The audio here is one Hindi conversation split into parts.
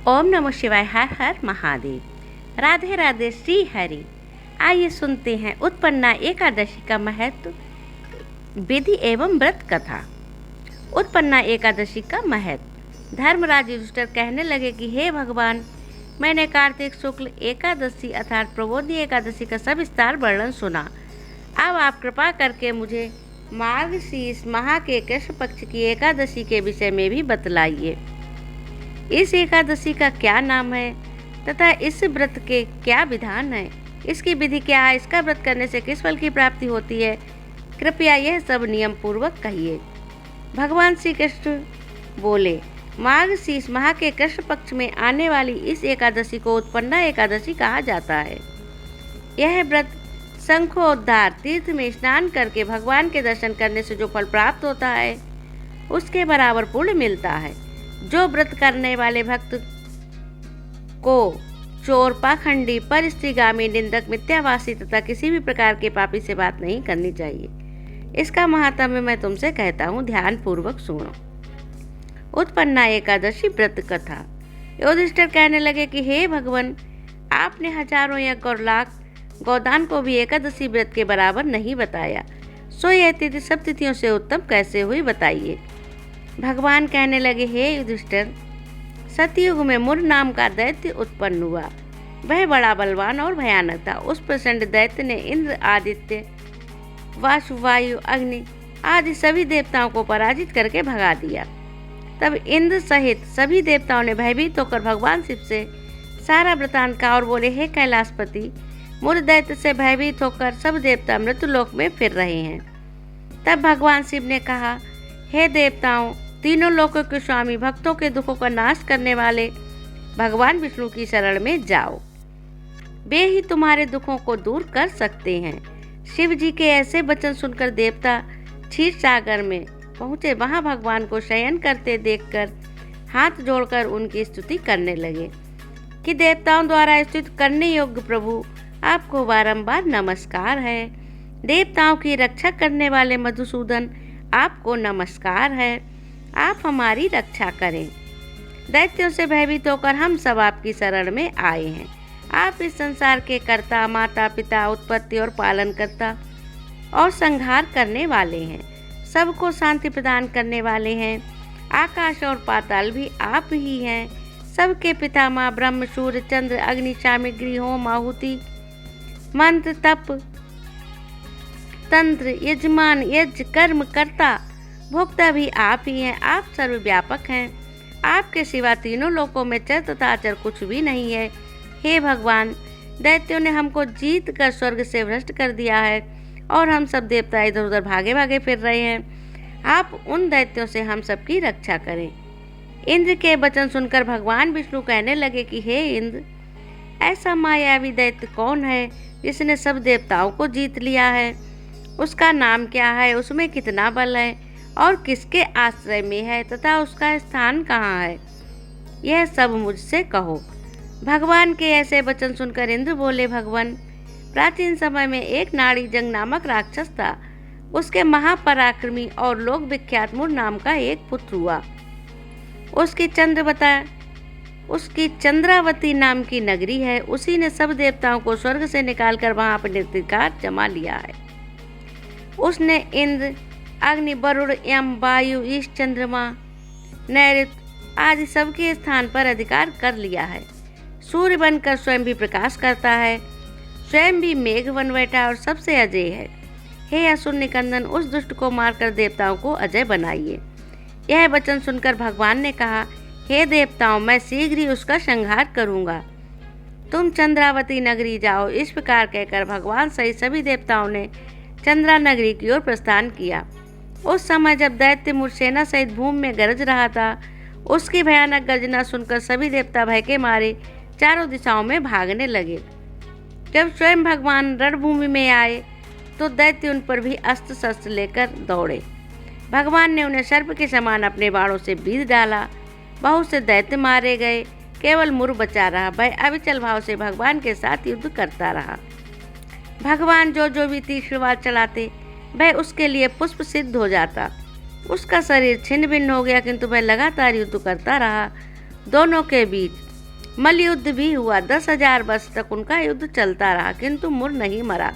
ओम नमः शिवाय। हर हर महादेव। राधे राधे श्री हरि। आइए सुनते हैं उत्पन्ना एकादशी का महत्व, विधि एवं व्रत कथा। उत्पन्ना एकादशी का महत्व। धर्मराज युधिष्ठिर कहने लगे कि हे भगवान, मैंने कार्तिक शुक्ल एकादशी अर्थात प्रबोधनी एकादशी का सविस्तार वर्णन सुना। अब आप कृपा करके मुझे मार्गशीर्ष माह के कृष्ण पक्ष की एकादशी के विषय में भी बतलाइए। इस एकादशी का क्या नाम है तथा इस व्रत के क्या विधान है, इसकी विधि क्या है, इसका व्रत करने से किस फल की प्राप्ति होती है, कृपया यह सब नियम पूर्वक कहिए। भगवान श्री कृष्ण बोले, मार्गशीर्ष माह के कृष्ण पक्ष में आने वाली इस एकादशी को उत्पन्ना एकादशी कहा जाता है। यह व्रत शंखोद्धार तीर्थ में स्नान करके भगवान के दर्शन करने से जो फल प्राप्त होता है उसके बराबर पुण्य मिलता है। जो व्रत करने वाले भक्त को चोर, पाखंडी, परस्त्रीगामी, निंदक, मिथ्यावासी तथा किसी भी प्रकार के पापी से बात नहीं करनी चाहिए। इसका महात्म्य मैं तुमसे कहता हूँ, ध्यान पूर्वक सुनो। उत्पन्ना एकादशी व्रत कथा। युधिष्ठिर कहने लगे कि हे भगवान, आपने हजारों यज्ञ और लाख गोदान को भी एकादशी व्रत के बराबर नहीं बताया, सो यह तिथि सब तिथियों से उत्तम कैसे हुई, बताइए। भगवान कहने लगे, हे युधिष्ठिर, सतयुग में मुर नाम का दैत्य उत्पन्न हुआ। वह बड़ा बलवान और भयानक था। उस प्रचंड दैत्य ने इंद्र, आदित्य, वायु, वायु, अग्नि आदि सभी देवताओं को पराजित करके भगा दिया। तब इंद्र सहित सभी देवताओं ने भयभीत होकर भगवान शिव से सारा वृतांत कहा और बोले, हे कैलाशपति, मुर दैत्य से भयभीत होकर सब देवता मृत्युलोक में फिर रहे हैं। तब भगवान शिव ने कहा, हे देवताओं, तीनों लोकों के स्वामी, भक्तों के दुखों का नाश करने वाले भगवान विष्णु की शरण में जाओ, वे ही तुम्हारे दुखों को दूर कर सकते हैं। शिव जी के ऐसे वचन सुनकर देवता क्षीर सागर में पहुँचे। वहाँ भगवान को शयन करते देखकर हाथ जोड़कर उनकी स्तुति करने लगे कि देवताओं द्वारा स्तुति करने योग्य प्रभु, आपको बारंबार नमस्कार है। देवताओं की रक्षा करने वाले मधुसूदन, आपको नमस्कार है। आप हमारी रक्षा करें। दैत्यों से भयभीत होकर हम सब आपकी शरण में आए हैं। आप इस संसार के कर्ता, माता पिता, उत्पत्ति और पालन करता और संहार करने वाले हैं। सबको शांति प्रदान करने वाले हैं। आकाश और पाताल भी आप ही हैं। सबके पितामह ब्रह्म, सूर्य, चंद्र, अग्नि, सामग्री, होम, आहुति, मंत्र, तप, तंत्र, यजमान, यज्ञ, कर्म करता, भोक्ता भी आप ही हैं। आप सर्वव्यापक हैं। आपके सिवा तीनों लोकों में चर तथा अचर कुछ भी नहीं है। हे भगवान, दैत्यों ने हमको जीत कर स्वर्ग से भ्रष्ट कर दिया है और हम सब देवता इधर उधर भागे भागे फिर रहे हैं। आप उन दैत्यों से हम सबकी रक्षा करें। इंद्र के वचन सुनकर भगवान विष्णु कहने लगे कि हे इंद्र, ऐसा मायावी दैत्य कौन है जिसने सब देवताओं को जीत लिया है? उसका नाम क्या है? उसमें कितना बल है और किसके आश्रय में है तथा उसका स्थान कहाँ है? यह सब मुझसे कहो। भगवान के ऐसे वचन सुनकर इंद्र बोले, भगवान, प्राचीन समय में एक नाड़ी जंग नामक राक्षस था। उसके महापराक्रमी और लोक विख्यात मुर नाम का एक पुत्र हुआ। उसकी चंद्रावती नाम की नगरी है। उसी ने सब देवताओं को स्वर्ग से निकालकर वहां अपने अधिकार जमा लिया है। उसने इंद्र, अग्नि, वरुण, यम, वायु, ईश, चंद्रमा, नैऋत्य आदि सबके स्थान पर अधिकार कर लिया है। सूर्य बनकर स्वयं भी प्रकाश करता है, स्वयं भी मेघ बन बैठा और सबसे अजय है। हे असुर निकंदन, उस दुष्ट को मारकर देवताओं को अजय बनाइए। यह वचन सुनकर भगवान ने कहा, हे देवताओं, मैं शीघ्र ही उसका संहार करूंगा। तुम चंद्रावती नगरी जाओ। इस प्रकार कहकर भगवान सहित सभी देवताओं ने चंद्रा नगरी की ओर प्रस्थान किया। उस समय जब दैत्य मुर सेना सहित भूमि में गरज रहा था, उसकी भयानक गर्जना सुनकर सभी देवता भय के मारे चारों दिशाओं में भागने लगे। जब स्वयं भगवान रणभूमि में आए तो दैत्य उन पर भी अस्त्र शस्त्र लेकर दौड़े। भगवान ने उन्हें सर्प के समान अपने बाणों से बीध डाला। बहुत से दैत्य मारे गए, केवल मुर बचा रहा। वह अविचल भाव से भगवान के साथ युद्ध करता रहा। भगवान जो भी तीक्ष्ण वार चलाते, वह उसके लिए पुष्प सिद्ध हो जाता। उसका शरीर छिन्न भिन्न हो गया, किंतु वह लगातार युद्ध करता रहा। दोनों के बीच मल्लयुद्ध भी हुआ। 10,000 वर्ष तक उनका युद्ध चलता रहा, किंतु मुर नहीं मरा।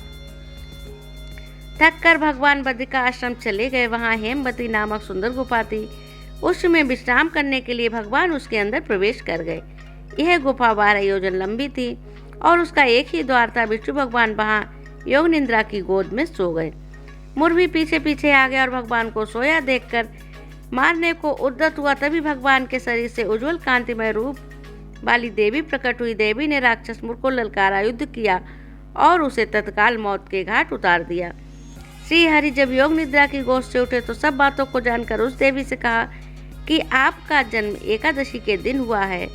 थक कर भगवान बद्री का आश्रम चले गए। वहाँ हेमवती नामक सुंदर गुफा थी। उसमें विश्राम करने के लिए भगवान उसके अंदर प्रवेश कर गए। यह गुफा 12 योजन लंबी थी और उसका एक ही द्वार था। विष्णु भगवान वहाँ योग निद्रा की गोद में सो गए। मुर भी पीछे पीछे आ गया और भगवान को सोया देखकर मारने को उद्यत हुआ। तभी भगवान के शरीर से उज्जवल कांतिमय रूप वाली देवी प्रकट हुई। देवी ने राक्षस मुर को ललकारा, युद्ध किया और उसे तत्काल मौत के घाट उतार दिया। श्री हरि जब योग निद्रा की गोद से उठे तो सब बातों को जानकर उस देवी से कहा कि आपका जन्म एकादशी के दिन हुआ है,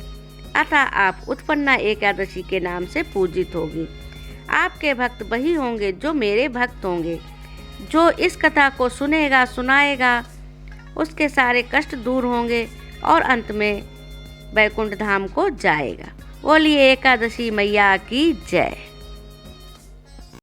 अतः आप उत्पन्ना एकादशी के नाम से पूजित होगी। आपके भक्त वही होंगे जो मेरे भक्त होंगे। जो इस कथा को सुनेगा सुनाएगा उसके सारे कष्ट दूर होंगे और अंत में वैकुंठ धाम को जाएगा। बोलिए एकादशी मैया की जय।